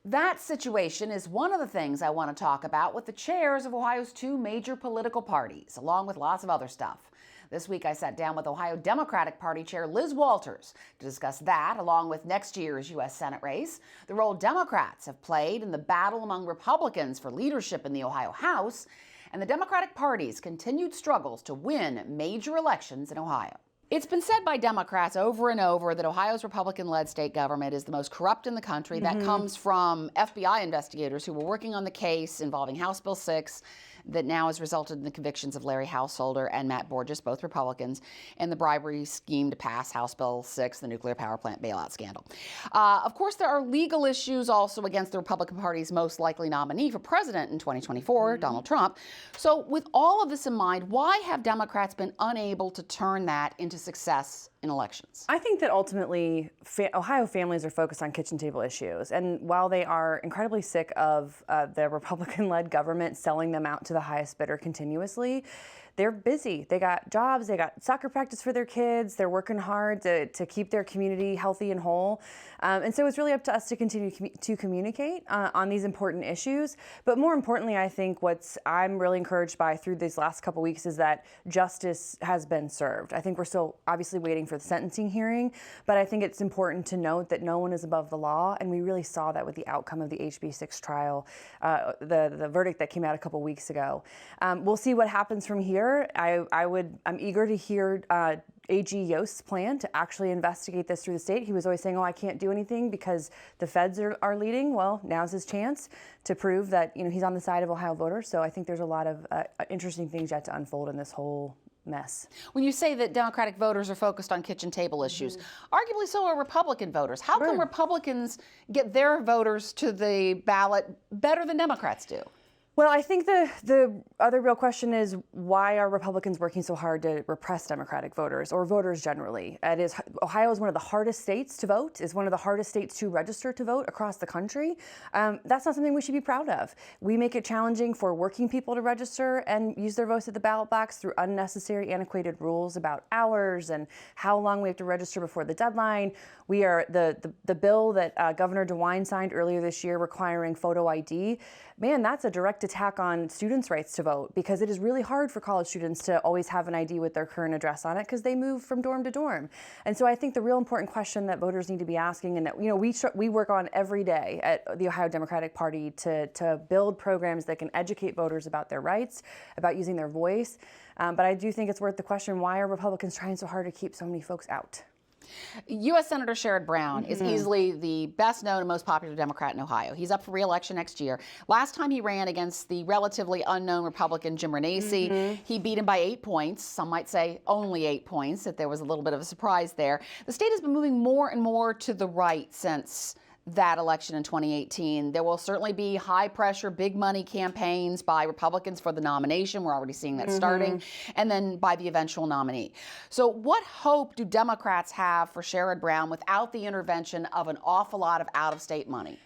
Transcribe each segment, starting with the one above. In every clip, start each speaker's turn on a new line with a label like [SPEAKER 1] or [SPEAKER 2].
[SPEAKER 1] That situation is one of the things I want to talk about with the chairs of Ohio's two major political parties, along with lots of other stuff. This week I sat down with Ohio Democratic Party Chair Liz Walters to discuss that, along with next year's U.S. Senate race, the role Democrats have played in the battle among Republicans for leadership in the Ohio House, and the Democratic Party's continued struggles to win major elections in Ohio. It's been said by Democrats over and over that Ohio's Republican-led state government is the most corrupt in the country. That comes from FBI investigators who were working on the case involving House Bill 6 that now has resulted in the convictions of Larry Householder and Matt Borges, both Republicans, and the bribery scheme to pass House Bill 6, the nuclear power plant bailout scandal. Of course, there are legal issues also against the Republican Party's most likely nominee for president in 2024, Donald Trump. So with all of this in mind, why have Democrats been unable to turn that into success in elections?
[SPEAKER 2] I think that ultimately Ohio families are focused on kitchen table issues. And while they are incredibly sick of the Republican-led government selling them out to the highest bidder continuously, they're busy. They got jobs, they got soccer practice for their kids, they're working hard to keep their community healthy and whole. And so it's really up to us to continue to communicate on these important issues. But more importantly, I think I'm really encouraged by through these last couple weeks is that justice has been served. I think we're still obviously waiting for the sentencing hearing, but I think it's important to note that no one is above the law, and we really saw that with the outcome of the HB6 trial, the verdict that came out a couple weeks ago. We'll see what happens from here. I'm eager to hear AG Yost's plan to actually investigate this through the state. He was always saying, oh, I can't do anything because the feds are leading. Well, now's his chance to prove that he's on the side of Ohio voters. So I think there's a lot of interesting things yet to unfold in this whole mess.
[SPEAKER 1] When you say that Democratic voters are focused on kitchen table issues, arguably so are Republican voters. How come Republicans get their voters to the ballot better than Democrats do?
[SPEAKER 2] Well, I think the other real question is, why are Republicans working so hard to repress Democratic voters or voters generally? Ohio is one of the hardest states to vote, is one of the hardest states to register to vote across the country. That's not something we should be proud of. We make it challenging for working people to register and use their votes at the ballot box through unnecessary, antiquated rules about hours and how long we have to register before the deadline. We are the bill that Governor DeWine signed earlier this year requiring photo ID. Man, that's a direct attack on students' rights to vote, because it is really hard for college students to always have an ID with their current address on it because they move from dorm to dorm. And so I think the real important question that voters need to be asking, and that we work on every day at the Ohio Democratic Party to build programs that can educate voters about their rights, about using their voice. But I do think it's worth the question, why are Republicans trying so hard to keep so many folks out?
[SPEAKER 1] U.S. Senator Sherrod Brown is easily the best known and most popular Democrat in Ohio. He's up for re-election next year. Last time he ran against the relatively unknown Republican Jim Renacci, he beat him by 8 points. Some might say only 8 points, that there was a little bit of a surprise there. The state has been moving more and more to the right since that election in 2018. There will certainly be high pressure, big money campaigns by Republicans for the nomination. We're already seeing that starting, and then by the eventual nominee. So what hope do Democrats have for Sherrod Brown without the intervention of an awful lot of out-of-state money?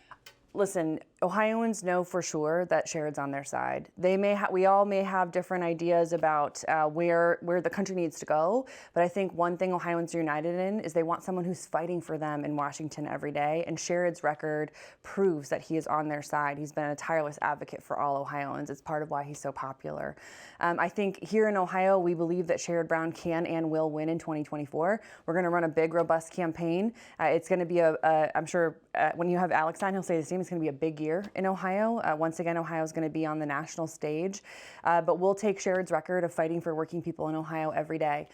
[SPEAKER 2] Listen, Ohioans know for sure that Sherrod's on their side. We all may have different ideas about where the country needs to go, but I think one thing Ohioans are united in is they want someone who's fighting for them in Washington every day, and Sherrod's record proves that he is on their side. He's been a tireless advocate for all Ohioans. It's part of why he's so popular. I think here in Ohio, we believe that Sherrod Brown can and will win in 2024. We're going to run a big, robust campaign. It's going to be I'm sure when you have Alex on, he'll say the same. It's going to be a big year in Ohio. Once again, Ohio is going to be on the national stage, but we'll take Sherrod's record of fighting for working people in Ohio every day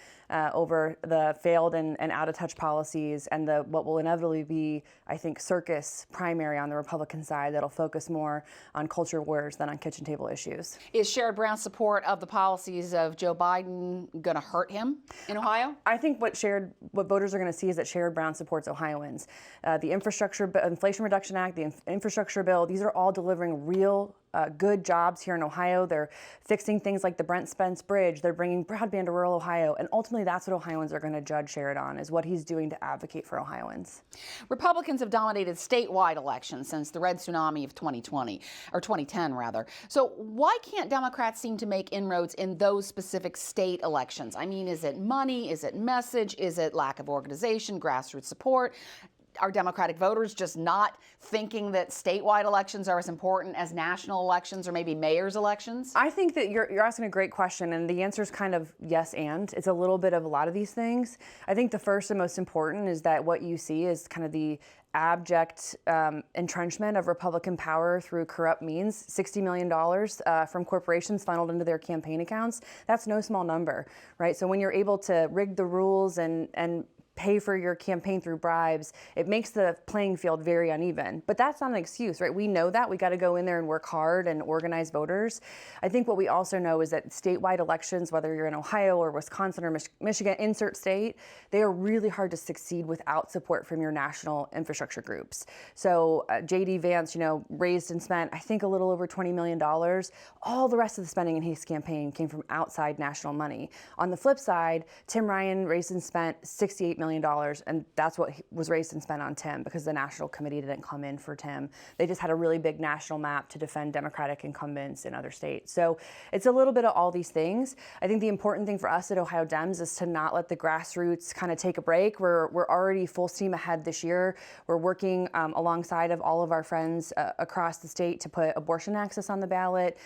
[SPEAKER 2] over the failed and out-of-touch policies and what will inevitably be, I think, circus primary on the Republican side that'll focus more on culture wars than on kitchen table issues.
[SPEAKER 1] Is Sherrod Brown's support of the policies of Joe Biden going to hurt him in Ohio?
[SPEAKER 2] I think what voters are going to see is that Sherrod Brown supports Ohioans. The Inflation Reduction Act, the infrastructure bill, these are all delivering real good jobs here in Ohio. They're fixing things like the Brent Spence Bridge. They're bringing broadband to rural Ohio. And ultimately, that's what Ohioans are going to judge Sherrod on, is what he's doing to advocate for Ohioans.
[SPEAKER 1] Republicans have dominated statewide elections since the red tsunami of 2020, or 2010 rather. So why can't Democrats seem to make inroads in those specific state elections? I mean, is it money? Is it message? Is it lack of organization, grassroots support? are Democratic voters just not thinking that statewide elections are as important as national elections or maybe mayor's elections?
[SPEAKER 2] I think that you're asking a great question, and the answer is kind of yes and. It's a little bit of a lot of these things. I think the first and most important is that what you see is kind of the abject entrenchment of Republican power through corrupt means. $60 million from corporations funneled into their campaign accounts. That's no small number, right? So when you're able to rig the rules and pay for your campaign through bribes, it makes the playing field very uneven. But that's not an excuse, right? We know that. We got to go in there and work hard and organize voters. I think what we also know is that statewide elections, whether you're in Ohio or Wisconsin or Michigan, insert state, they are really hard to succeed without support from your national infrastructure groups. So J.D. Vance, raised and spent, I think, a little over $20 million. All the rest of the spending in his campaign came from outside national money. On the flip side, Tim Ryan raised and spent $68 million, and that's what was raised and spent on Tim because the National Committee didn't come in for Tim. They just had a really big national map to defend Democratic incumbents in other states. So it's a little bit of all these things. I think the important thing for us at Ohio Dems is to not let the grassroots kind of take a break. We're already full steam ahead this year. We're working alongside of all of our friends across the state to put abortion access on the ballot.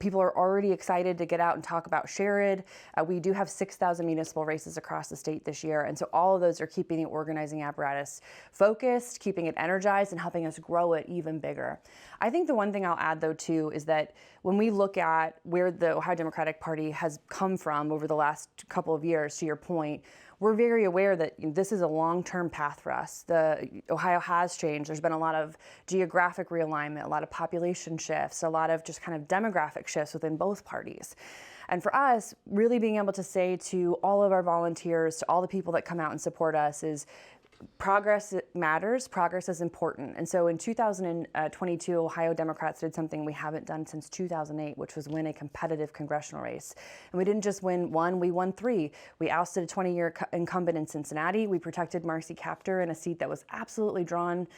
[SPEAKER 2] People are already excited to get out and talk about Sherrod. We do have 6,000 municipal races across the state this year, and so all of those are keeping the organizing apparatus focused, keeping it energized, and helping us grow it even bigger. I think the one thing I'll add, though, too, is that when we look at where the Ohio Democratic Party has come from over the last couple of years, to your point, we're very aware that this is a long-term path for us. Ohio has changed. There's been a lot of geographic realignment, a lot of population shifts, a lot of just kind of demographic shifts within both parties. And for us, really being able to say to all of our volunteers, to all the people that come out and support us is, progress matters, progress is important. And so in 2022, Ohio Democrats did something we haven't done since 2008, which was win a competitive congressional race. And we didn't just win one, we won three. We ousted a 20-year incumbent in Cincinnati. We protected Marcy Kaptur in a seat that was absolutely drawn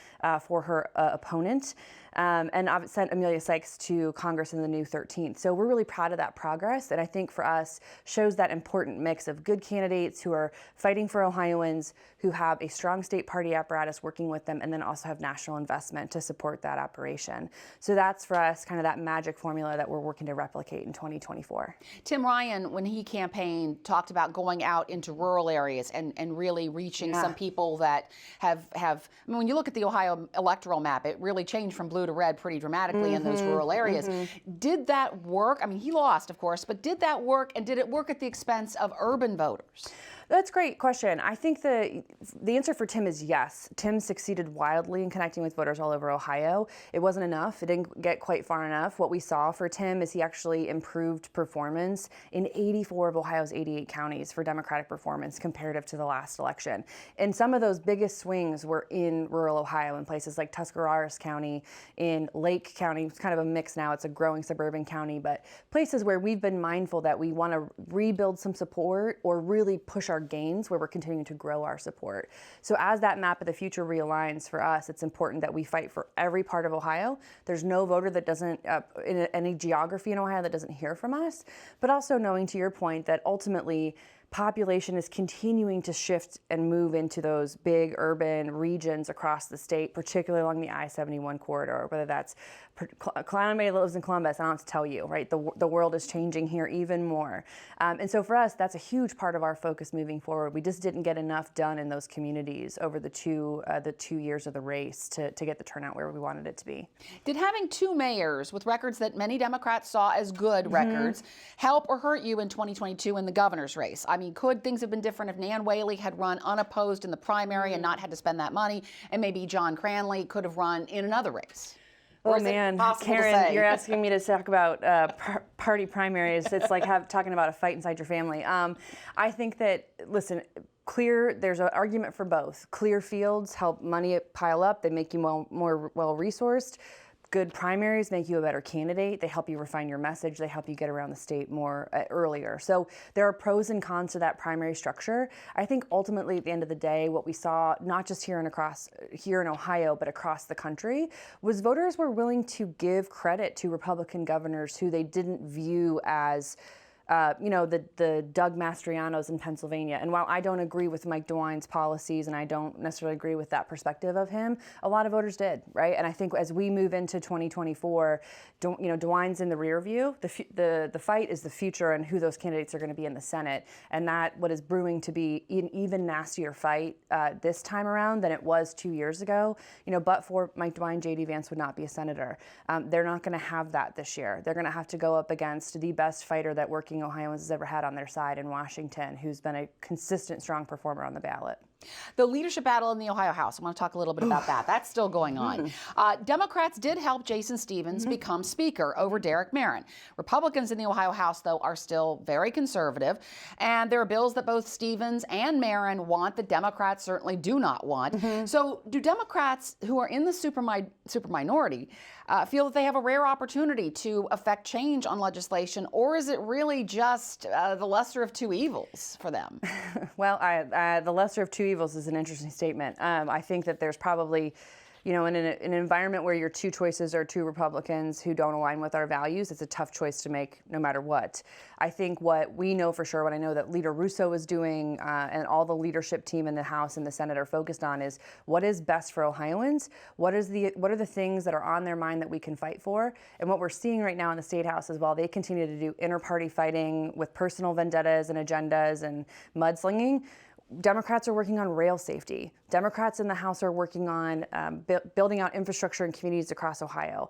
[SPEAKER 2] for her opponent. And I've sent Amelia Sykes to Congress in the new 13th. So we're really proud of that progress. And I think for us, shows that important mix of good candidates who are fighting for Ohioans, who have a strong state party apparatus working with them, and then also have national investment to support that operation. So that's for us kind of that magic formula that we're working to replicate in 2024.
[SPEAKER 1] Tim Ryan, when he campaigned, talked about going out into rural areas and really reaching some people that have, I mean, when you look at the Ohio electoral map, it really changed from blue to red pretty dramatically in those rural areas. Did that work? I mean, he lost, of course, but did that work, and did it work at the expense of urban voters?
[SPEAKER 2] That's a great question. I think the answer for Tim is yes. Tim succeeded wildly in connecting with voters all over Ohio. It wasn't enough. It didn't get quite far enough. What we saw for Tim is he actually improved performance in 84 of Ohio's 88 counties for Democratic performance comparative to the last election. And some of those biggest swings were in rural Ohio in places like Tuscarawas County, in Lake County. It's kind of a mix now. It's a growing suburban county, but places where we've been mindful that we want to rebuild some support or really push our gains where we're continuing to grow our support. So as that map of the future realigns for us, it's important that we fight for every part of Ohio. There's no voter that doesn't, in any geography in Ohio that doesn't hear from us, but also knowing, to your point, that ultimately population is continuing to shift and move into those big urban regions across the state, particularly along the I-71 corridor, whether that's anybody that lives in Columbus, I don't have to tell you, right? The world is changing here even more. And so for us, that's a huge part of our focus moving forward. We just didn't get enough done in those communities over the two years of the race to get the turnout where we wanted it to be.
[SPEAKER 1] Did having two mayors with records that many Democrats saw as good records help or hurt you in 2022 in the governor's race? I mean, could things have been different if Nan Whaley had run unopposed in the primary and not had to spend that money, and maybe John Cranley could have run in another race?
[SPEAKER 2] Oh man, Karen, you're asking me to talk about party primaries. It's like talking about a fight inside your family. I think that, listen, there's an argument for both. Clear fields help money pile up. They make you more well-resourced. Good primaries make you a better candidate. They help you refine your message. They help you get around the state more earlier. So there are pros and cons to that primary structure. I think ultimately at the end of the day, what we saw, not just here in Ohio, but across the country, was voters were willing to give credit to Republican governors who they didn't view as the Doug Mastrianos in Pennsylvania. And while I don't agree with Mike DeWine's policies and I don't necessarily agree with that perspective of him, a lot of voters did, right? And I think as we move into 2024, DeWine's in the rear view. The fight is the future and who those candidates are going to be in the Senate. And that what is brewing to be an even nastier fight this time around than it was 2 years ago. But for Mike DeWine, J.D. Vance would not be a senator. They're not going to have that this year. They're going to have to go up against the best fighter that working Ohioans has ever had on their side in Washington, who's been a consistent, strong performer on the ballot.
[SPEAKER 1] The leadership battle in the Ohio House, I want to talk a little bit about that. That's still going on. Democrats did help Jason Stephens become Speaker over Derek Merrin. Republicans in the Ohio House, though, are still very conservative, and there are bills that both Stephens and Merrin want that Democrats certainly do not want. So do Democrats who are in the super minority feel that they have a rare opportunity to affect change on legislation, or is it really just the lesser of two evils for them?
[SPEAKER 2] Well, the lesser of two evils is an interesting statement. I think that there's probably, in an environment where your two choices are two Republicans who don't align with our values, it's a tough choice to make no matter what. I think what we know for sure, what I know that Leader Russo is doing and all the leadership team in the House and the Senate are focused on is what is best for Ohioans, what are the things that are on their mind that we can fight for, and what we're seeing right now in the State House is while they continue to do inter-party fighting with personal vendettas and agendas and mudslinging, Democrats are working on rail safety. Democrats in the House are working on building out infrastructure in communities across Ohio.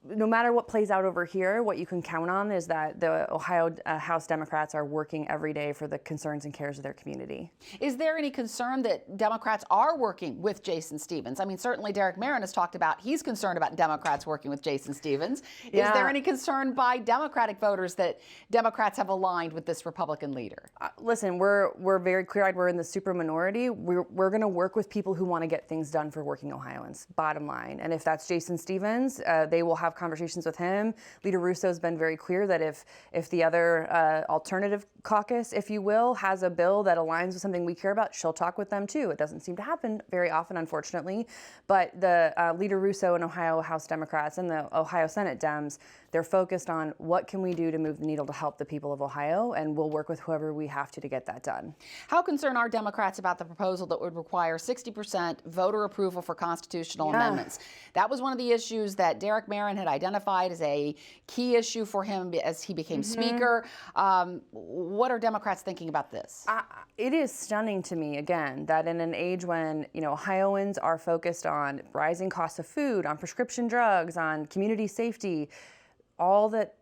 [SPEAKER 2] No matter what plays out over here, what you can count on is that the Ohio House Democrats are working every day for the concerns and cares of their community.
[SPEAKER 1] Is there any concern that Democrats are working with Jason Stephens? I mean, certainly Derek Merrin has talked about he's concerned about Democrats working with Jason Stephens.
[SPEAKER 2] Yeah.
[SPEAKER 1] Is there any concern by Democratic voters that Democrats have aligned with this Republican leader?
[SPEAKER 2] Listen, we're very clear-eyed. We're in the super minority. We're going to work with people who want to get things done for working Ohioans, bottom line. And if that's Jason Stephens, they will have conversations with him. Leader Russo has been very clear that if the other alternative caucus, if you will, has a bill that aligns with something we care about, she'll talk with them too. It doesn't seem to happen very often, unfortunately. But the Leader Russo and Ohio House Democrats and the Ohio Senate Dems, they're focused on what can we do to move the needle to help the people of Ohio, and we'll work with whoever we have to get that done.
[SPEAKER 1] How concerned are Democrats about the proposal that would require 60% voter approval for constitutional amendments? That was one of the issues that Derek Merrin had identified as a key issue for him as he became Speaker. What are Democrats thinking about this?
[SPEAKER 2] It is stunning to me, again, that in an age when Ohioans are focused on rising costs of food, on prescription drugs, on community safety, all that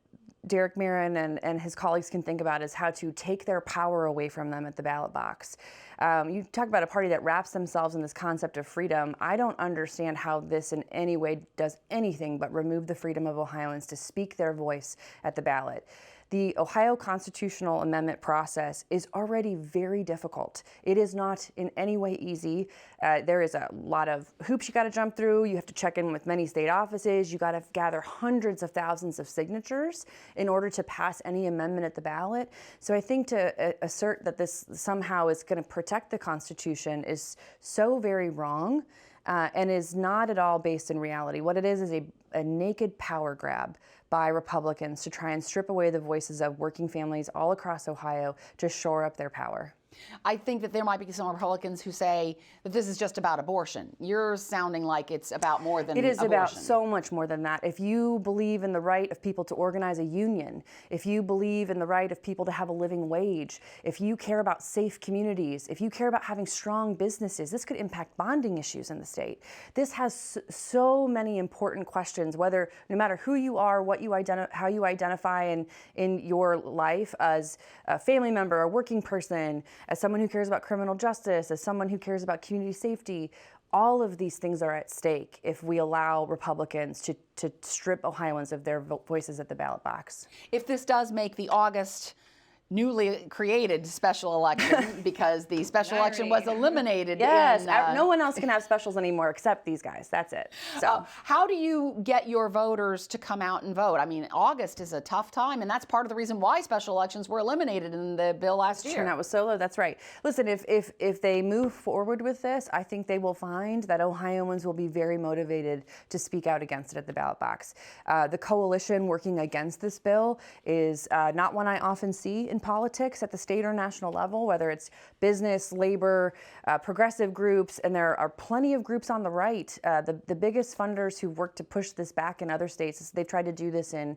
[SPEAKER 2] Derek Merrin and his colleagues can think about is how to take their power away from them at the ballot box. You talk about a party that wraps themselves in this concept of freedom. I don't understand how this in any way does anything but remove the freedom of Ohioans to speak their voice at the ballot. The Ohio constitutional amendment process is already very difficult. It is not in any way easy. There is a lot of hoops you got to jump through. You have to check in with many state offices. You got to gather hundreds of thousands of signatures in order to pass any amendment at the ballot. So I think to assert that this somehow is going to protect the Constitution is so very wrong and is not at all based in reality. What it is a naked power grab by Republicans to try and strip away the voices of working families all across Ohio to shore up their power.
[SPEAKER 1] I think that there might be some Republicans who say that this is just about abortion. You're sounding like it's about more than
[SPEAKER 2] abortion. It is
[SPEAKER 1] abortion.
[SPEAKER 2] About so much more than that. If you believe in the right of people to organize a union, if you believe in the right of people to have a living wage, if you care about safe communities, if you care about having strong businesses, this could impact bonding issues in the state. This has so many important questions, whether no matter who you are, what you how you identify in your life as a family member, a working person, as someone who cares about criminal justice, as someone who cares about community safety. All of these things are at stake if we allow Republicans to strip Ohioans of their voices at the ballot box.
[SPEAKER 1] If this does make the August newly created special election because the special election was eliminated.
[SPEAKER 2] Yes, no one else can have specials anymore except these guys. That's it. So
[SPEAKER 1] how do you get your voters to come out and vote? I mean, August is a tough time, and that's part of the reason why special elections were eliminated in the bill last year.
[SPEAKER 2] Turnout was so low. That's right. Listen, if they move forward with this, I think they will find that Ohioans will be very motivated to speak out against it at the ballot box. The coalition working against this bill is not one I often see in politics at the state or national level, whether it's business, labor, progressive groups, and there are plenty of groups on the right. The biggest funders who work to push this back in other states, they've tried to do this in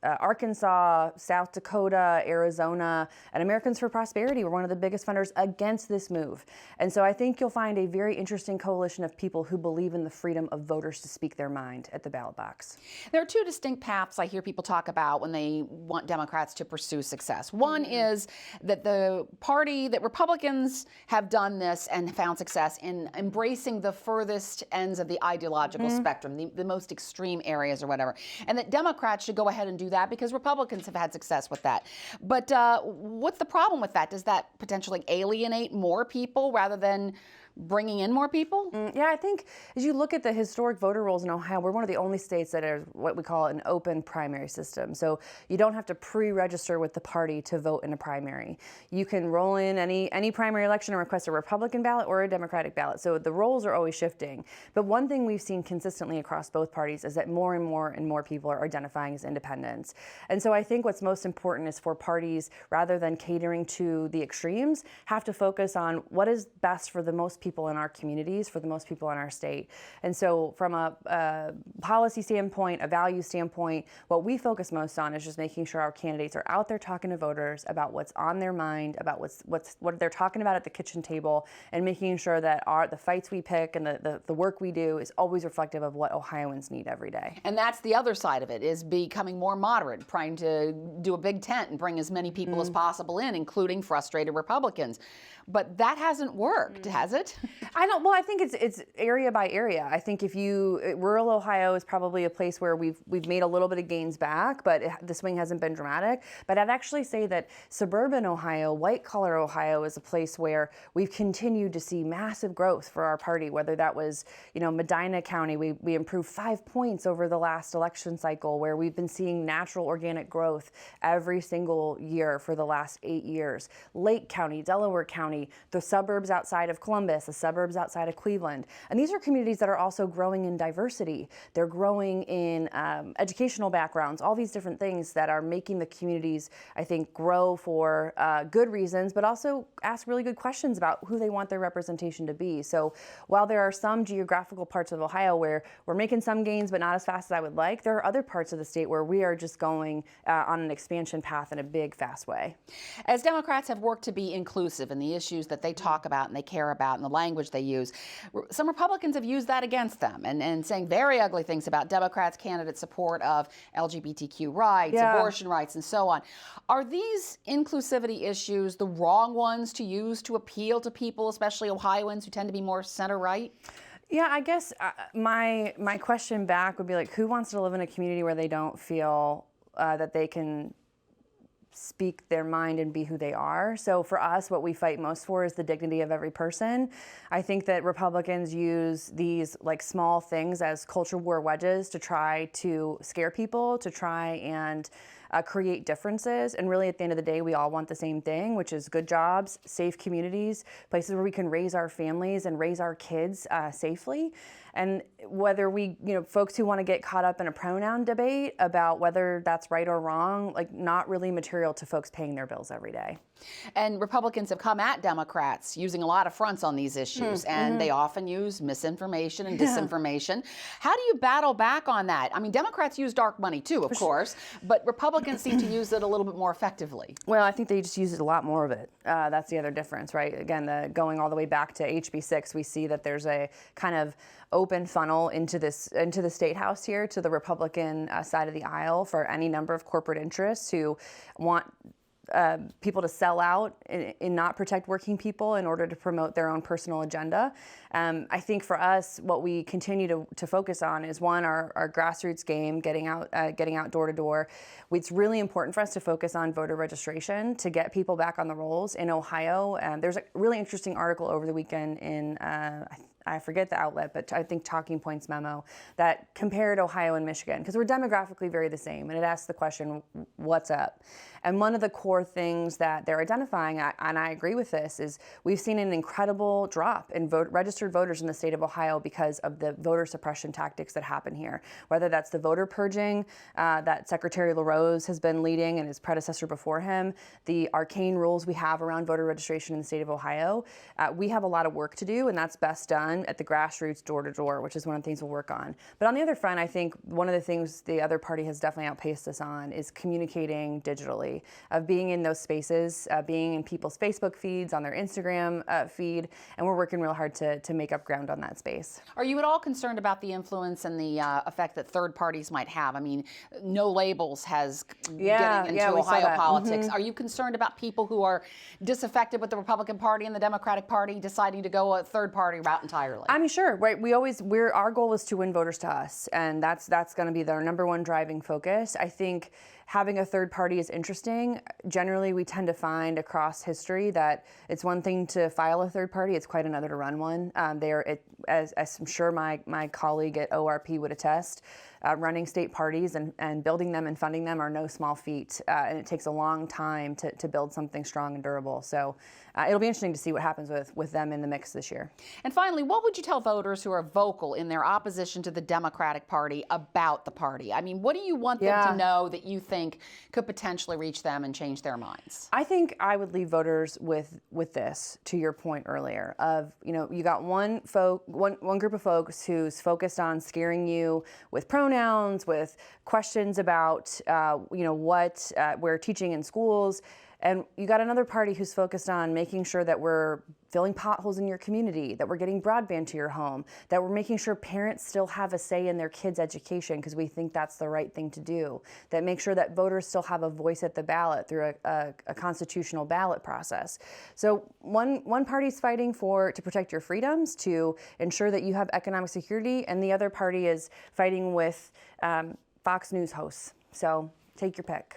[SPEAKER 2] Arkansas, South Dakota, Arizona, and Americans for Prosperity were one of the biggest funders against this move. And so I think you'll find a very interesting coalition of people who believe in the freedom of voters to speak their mind at the ballot box.
[SPEAKER 1] There are two distinct paths I hear people talk about when they want Democrats to pursue success. One is that that Republicans have done this and found success in embracing the furthest ends of the ideological spectrum, the most extreme areas or whatever, and that Democrats should go ahead and do that because Republicans have had success with that. But what's the problem with that? Does that potentially alienate more people rather than bringing in more people?
[SPEAKER 2] Yeah, I think as you look at the historic voter rolls in Ohio, we're one of the only states that are what we call an open primary system. So you don't have to pre-register with the party to vote in a primary. You can roll in any primary election and request a Republican ballot or a Democratic ballot. So the rolls are always shifting. But one thing we've seen consistently across both parties is that more and more people are identifying as independents. And so I think what's most important is for parties, rather than catering to the extremes, have to focus on what is best for the most people in our communities, for the most people in our state. And so from a policy standpoint, a value standpoint, what we focus most on is just making sure our candidates are out there talking to voters about what's on their mind, about what they're talking about at the kitchen table, and making sure that the fights we pick and the work we do is always reflective of what Ohioans need every day.
[SPEAKER 1] And that's the other side of it, is becoming more moderate, trying to do a big tent and bring as many people as possible in, including frustrated Republicans. But that hasn't worked, has it?
[SPEAKER 2] Well, I think it's area by area. I think rural Ohio is probably a place where we've made a little bit of gains back, but the swing hasn't been dramatic. But I'd actually say that suburban Ohio, white collar Ohio, is a place where we've continued to see massive growth for our party, whether that was, Medina County, we improved 5 points over the last election cycle, where we've been seeing natural organic growth every single year for the last 8 years. Lake County, Delaware County, the suburbs outside of Columbus, the suburbs outside of Cleveland. And these are communities that are also growing in diversity. They're growing in educational backgrounds, all these different things that are making the communities, I think, grow for good reasons, but also ask really good questions about who they want their representation to be. So while there are some geographical parts of Ohio where we're making some gains, but not as fast as I would like, there are other parts of the state where we are just going on an expansion path in a big, fast way.
[SPEAKER 1] As Democrats have worked to be inclusive in the issues that they talk about and they care about and the language they use, some Republicans have used that against them and saying very ugly things about Democrats' candidate support of LGBTQ rights, abortion rights, and so on. Are these inclusivity issues the wrong ones to use to appeal to people, especially Ohioans who tend to be more center-right?
[SPEAKER 2] Yeah, I guess my question back would be like, who wants to live in a community where they don't feel that they can speak their mind and be who they are? So for us, what we fight most for is the dignity of every person. I think that Republicans use these small things as culture war wedges to try to scare people, to try and create differences. And really, at the end of the day, we all want the same thing, which is good jobs, safe communities, places where we can raise our families and raise our kids safely. And whether folks who want to get caught up in a pronoun debate about whether that's right or wrong, not really material to folks paying their bills every day.
[SPEAKER 1] And Republicans have come at Democrats using a lot of fronts on these issues, and they often use misinformation and disinformation. How do you battle back on that? I mean, Democrats use dark money too, of course, but Republicans seem to use it a little bit more effectively.
[SPEAKER 2] Well, I think they just use a lot more of it. That's the other difference, right? Again, going all the way back to HB 6, we see that there's a kind of open funnel into the state house here, to the Republican side of the aisle, for any number of corporate interests who want people to sell out and not protect working people in order to promote their own personal agenda. I think for us, what we continue to focus on is one, our grassroots game, getting out door to door. It's really important for us to focus on voter registration to get people back on the rolls. In Ohio, there's a really interesting article over the weekend in I forget the outlet, but I think Talking Points memo that compared Ohio and Michigan, because we're demographically very the same, and it asks the question, what's up? And one of the core things that they're identifying, and I agree with this, is we've seen an incredible drop in registered voters in the state of Ohio because of the voter suppression tactics that happen here, whether that's the voter purging that Secretary LaRose has been leading and his predecessor before him, the arcane rules we have around voter registration in the state of Ohio. We have a lot of work to do, and that's best done at the grassroots door to door, which is one of the things we'll work on. But on the other front, I think one of the things the other party has definitely outpaced us on is communicating digitally, of being in those spaces, being in people's Facebook feeds, on their Instagram feed, and we're working real hard to make up ground on that space.
[SPEAKER 1] Are you at all concerned about the influence and the effect that third parties might have? I mean, No Labels has getting into Ohio politics. Are you concerned about people who are disaffected with the Republican Party and the Democratic Party deciding to go a third party route entirely?
[SPEAKER 2] I mean, sure, right? Our goal is to win voters to us, and that's going to be their number one driving focus. I think having a third party is interesting. Generally, we tend to find across history that it's one thing to file a third party, it's quite another to run one. As I'm sure my colleague at ORP would attest, running state parties and building them and funding them are no small feat, and it takes a long time to build something strong and durable. So it'll be interesting to see what happens with them in the mix this year.
[SPEAKER 1] And finally, what would you tell voters who are vocal in their opposition to the Democratic Party about the party? I mean, what do you want them to know that you think could potentially reach them and change their minds?
[SPEAKER 2] I think I would leave voters with this, to your point earlier, of, you got one group of folks who's focused on scaring you with pronouns, with questions about what we're teaching in schools. And you got another party who's focused on making sure that we're filling potholes in your community, that we're getting broadband to your home, that we're making sure parents still have a say in their kids' education because we think that's the right thing to do, that make sure that voters still have a voice at the ballot through a constitutional ballot process. So one party's fighting to protect your freedoms, to ensure that you have economic security, and the other party is fighting with Fox News hosts. So take your pick.